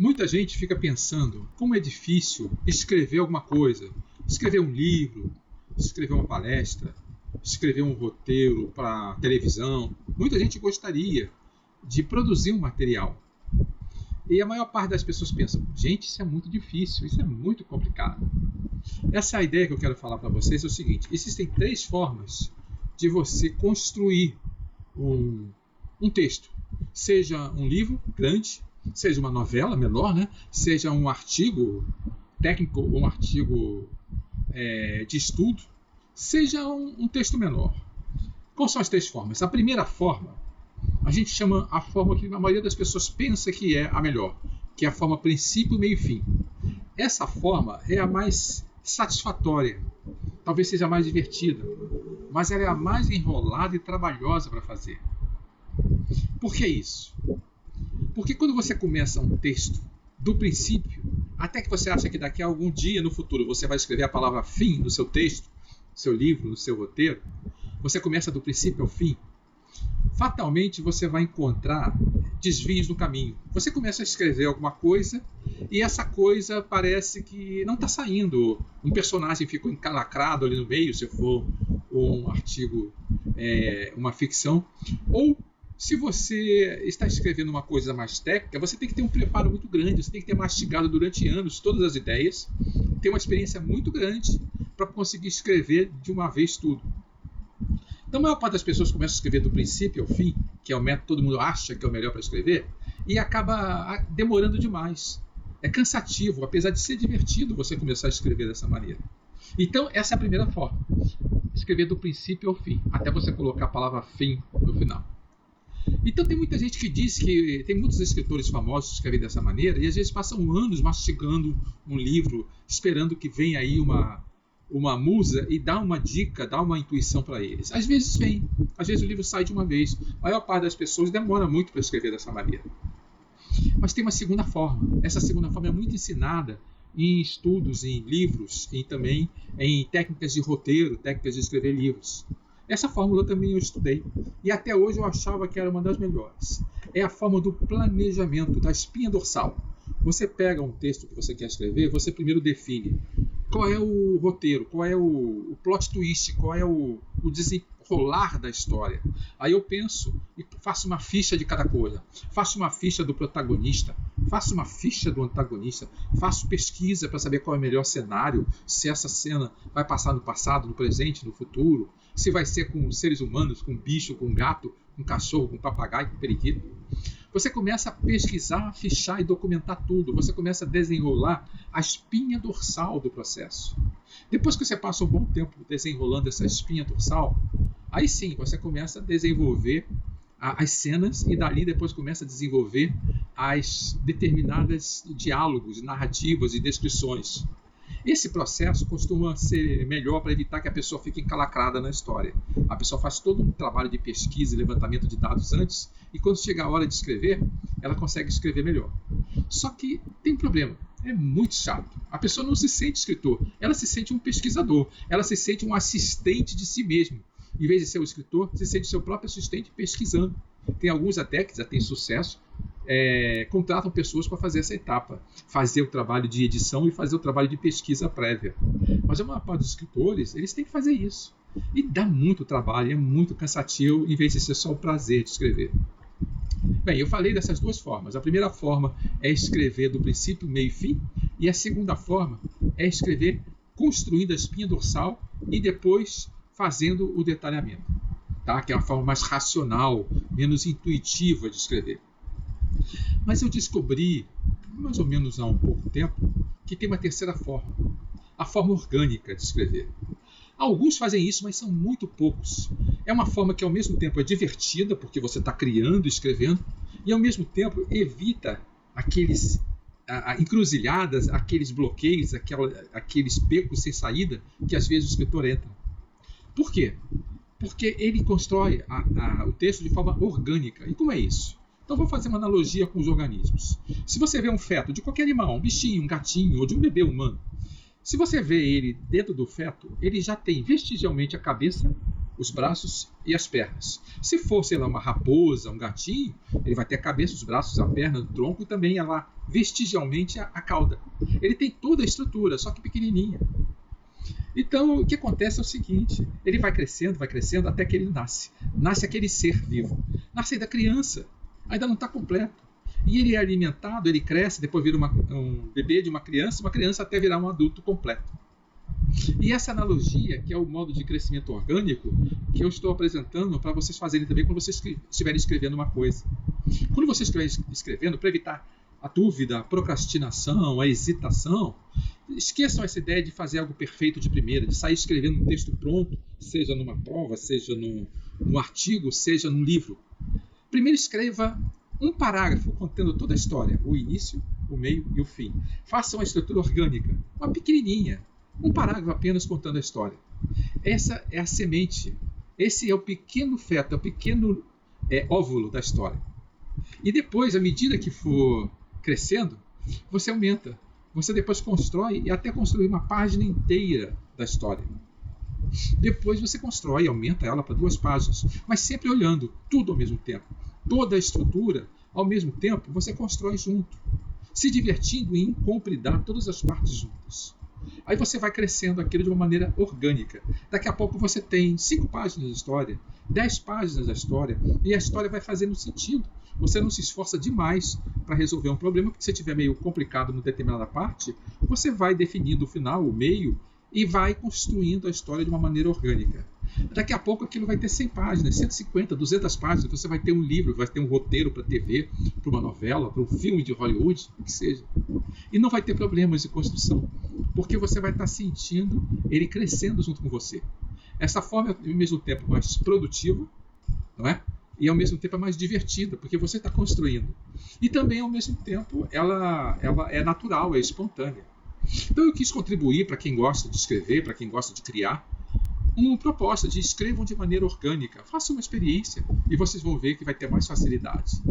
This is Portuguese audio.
Muita gente fica pensando como é difícil escrever alguma coisa, escrever um livro, escrever uma palestra, escrever um roteiro para televisão. Muita gente gostaria de produzir um material. E a maior parte das pessoas pensa, gente, isso é muito difícil, isso é muito complicado. Essa ideia que eu quero falar para vocês é o seguinte: existem 3 formas de você construir um texto. Seja um livro grande, seja uma novela menor, né? Seja um artigo técnico ou um artigo de estudo, seja um texto menor. Quais são as 3 formas? A primeira forma, a gente chama a forma que a maioria das pessoas pensa que é a melhor, que é a forma princípio, meio e fim. Essa forma é a mais satisfatória, talvez seja a mais divertida, mas ela é a mais enrolada e trabalhosa para fazer. Por que isso? Porque quando você começa um texto do princípio, até que você acha que daqui a algum dia no futuro você vai escrever a palavra fim no seu texto, no seu livro, no seu roteiro, você começa do princípio ao fim, fatalmente você vai encontrar desvios no caminho. Você começa a escrever alguma coisa e essa coisa parece que não está saindo. Um personagem ficou encalacrado ali no meio, se for um artigo, uma ficção. Ou se você está escrevendo uma coisa mais técnica, você tem que ter um preparo muito grande, você tem que ter mastigado durante anos todas as ideias, ter uma experiência muito grande para conseguir escrever de uma vez tudo. Então a maior parte das pessoas começa a escrever do princípio ao fim, que é o método que todo mundo acha que é o melhor para escrever, e acaba demorando demais. É cansativo, apesar de ser divertido você começar a escrever dessa maneira. Então essa é a primeira forma, escrever do princípio ao fim, até você colocar a palavra fim no final. Então tem muita gente que diz que tem muitos escritores famosos que escrevem dessa maneira e às vezes passam anos mastigando um livro, esperando que venha aí uma musa e dá uma dica, dá uma intuição para eles. Às vezes vem, às vezes o livro sai de uma vez. A maior parte das pessoas demora muito para escrever dessa maneira. Mas tem uma segunda forma. Essa segunda forma é muito ensinada em estudos, em livros e também em técnicas de roteiro, técnicas de escrever livros. Essa fórmula também eu estudei e até hoje eu achava que era uma das melhores. É a forma do planejamento, da espinha dorsal. Você pega um texto que você quer escrever, você primeiro define qual é o roteiro, qual é o plot twist, qual é o desenrolar da história. Aí eu penso e faço uma ficha de cada coisa. Faço uma ficha do protagonista, faço uma ficha do antagonista, faço pesquisa para saber qual é o melhor cenário, se essa cena vai passar no passado, no presente, no futuro, se vai ser com seres humanos, com bicho, com gato, com cachorro, com papagaio, com periquito. Você começa a pesquisar, fichar e documentar tudo. Você começa a desenrolar a espinha dorsal do processo. Depois que você passa um bom tempo desenrolando essa espinha dorsal, aí sim você começa a desenvolver as cenas e dali depois começa a desenvolver as determinadas diálogos, narrativas e descrições. Esse processo costuma ser melhor para evitar que a pessoa fique encalacrada na história. A pessoa faz todo um trabalho de pesquisa e levantamento de dados antes, e quando chega a hora de escrever, ela consegue escrever melhor. Só que tem um problema, é muito chato. A pessoa não se sente escritor, ela se sente um pesquisador, ela se sente um assistente de si mesmo. Em vez de ser o escritor, se sente seu próprio assistente pesquisando. Tem alguns até que já têm sucesso, contratam pessoas para fazer essa etapa, fazer o trabalho de edição e fazer o trabalho de pesquisa prévia. Mas a maior parte dos escritores, eles têm que fazer isso. E dá muito trabalho, é muito cansativo, em vez de ser só o prazer de escrever. Bem, eu falei dessas 2 formas. A primeira forma é escrever do princípio, meio e fim, e a segunda forma é escrever construindo a espinha dorsal e depois fazendo o detalhamento, tá? Que é uma forma mais racional, menos intuitiva de escrever. Mas eu descobri, mais ou menos há um pouco tempo, que tem uma terceira forma, a forma orgânica de escrever. Alguns fazem isso, mas são muito poucos. É uma forma que ao mesmo tempo é divertida, porque você está criando e escrevendo, e ao mesmo tempo evita aqueles encruzilhadas, aqueles bloqueios, aqueles becos sem saída que às vezes o escritor entra. Por quê? Porque ele constrói o texto de forma orgânica. E como é isso? Então vou fazer uma analogia com os organismos. Se você vê um feto de qualquer animal, um bichinho, um gatinho ou de um bebê humano, se você vê ele dentro do feto, ele já tem vestigialmente a cabeça, os braços e as pernas. Se for, sei lá, uma raposa, um gatinho, ele vai ter a cabeça, os braços, a perna, o tronco e também lá, vestigialmente, a cauda. Ele tem toda a estrutura, só que pequenininha. Então, o que acontece é o seguinte, ele vai crescendo, até que ele nasce. Nasce aquele ser vivo. Nasce da criança, ainda não está completo. E ele é alimentado, ele cresce, depois vira um bebê de uma criança até virar um adulto completo. E essa analogia, que é o modo de crescimento orgânico, que eu estou apresentando para vocês fazerem também quando vocês estiverem escrevendo uma coisa. Quando vocês estiverem escrevendo, para evitar a dúvida, a procrastinação, a hesitação, esqueçam essa ideia de fazer algo perfeito de primeira, de sair escrevendo um texto pronto, seja numa prova, seja num artigo, seja num livro. Primeiro escreva um parágrafo contendo toda a história, o início, o meio e o fim. Faça uma estrutura orgânica, uma pequenininha, um parágrafo apenas contando a história. Essa é a semente, esse é o pequeno feto, é o pequeno óvulo da história. E depois, à medida que for crescendo, você aumenta. Você depois constrói e até construir uma página inteira da história. Depois você constrói e aumenta ela para 2 páginas, mas sempre olhando tudo ao mesmo tempo. Toda a estrutura, ao mesmo tempo, você constrói junto, se divertindo em compridar todas as partes juntas. Aí você vai crescendo aquilo de uma maneira orgânica. Daqui a pouco você tem 5 páginas da história, 10 páginas da história, e a história vai fazendo sentido. Você não se esforça demais para resolver um problema, porque se estiver meio complicado numa determinada parte, você vai definindo o final, o meio, e vai construindo a história de uma maneira orgânica. Daqui a pouco aquilo vai ter 100 páginas, 150, 200 páginas, você vai ter um livro, vai ter um roteiro para TV, para uma novela, para um filme de Hollywood, o que seja. E não vai ter problemas de construção, porque você vai estar sentindo ele crescendo junto com você. Essa forma é ao mesmo tempo mais produtiva, não é? E ao mesmo tempo é mais divertida, porque você está construindo. E também ao mesmo tempo ela é natural, é espontânea. Então eu quis contribuir para quem gosta de escrever, para quem gosta de criar, uma proposta de escrevam de maneira orgânica, façam uma experiência e vocês vão ver que vai ter mais facilidade.